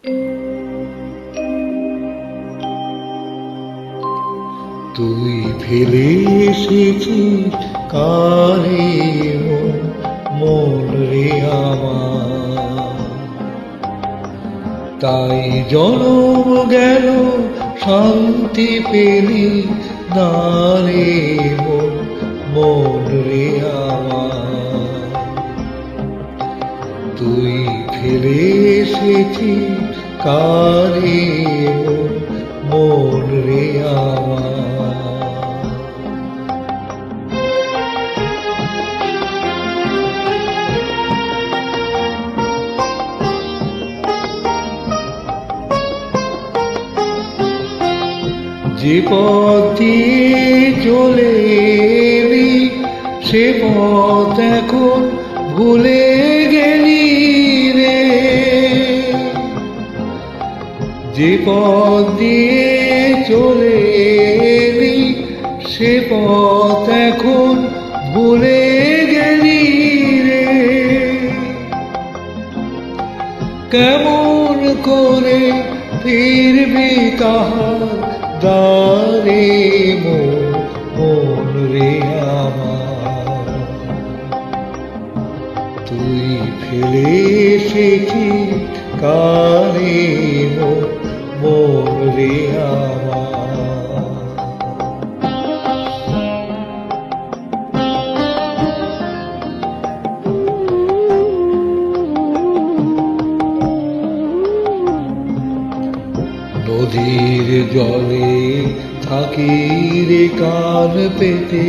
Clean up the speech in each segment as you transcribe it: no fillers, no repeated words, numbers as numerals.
তুই ফেলে এসেছিস কারে মন রে আমার, তাই জনম গেল শান্তি পেলি না রে মন রে আমার। তুই ফেলে এসেছিস কারে মন রে আমার। যে পথ দিয়ে চলে এলি সে পথ এখন ভুলে গেলি রে। যে পথ দিয়ে চলে এলি সে পথ এখন ভুলে গেলি রে। কেমন করে ফিরবি তাহার দ্বারে মন রে আমার। তুই ফেলে এসেছিস কারে মন রে আমার। নদীর জলে থাকি রে কান পেতে,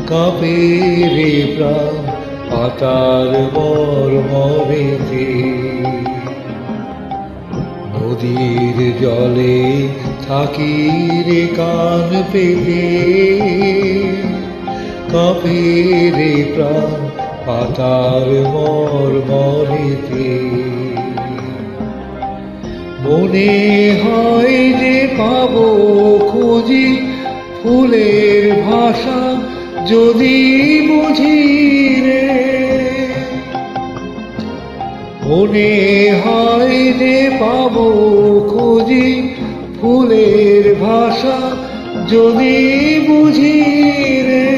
কাঁপে রে প্রাণ পাতার মর্মরেতে। নদীর জলে থাকি রে কান পেতে, কাঁপে রে প্রাণ পাতার মর্মরেতে। মনে হয় যে পাবো খুঁজি ফুলের ভাষা যদি বুঝি রে। মনে হয় যে পাবো খুঁজি ফুলের ভাষা যদি বুঝি রে।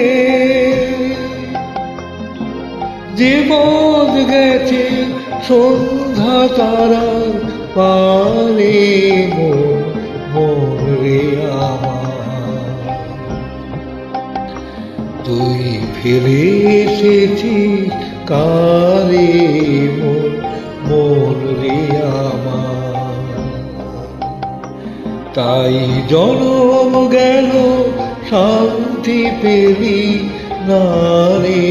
যে পথ গেছে সন্ধ্যা তারার পারে মন রে আমার। তুই ফিরে এসেছিস কারে মন রে আমার। তাই জনম গেল শান্তি পেলি না রে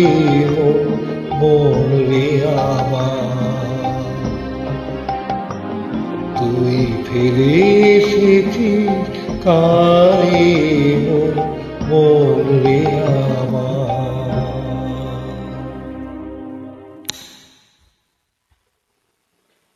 মন রে আমার। তুই ফিরে এসেছিস কারে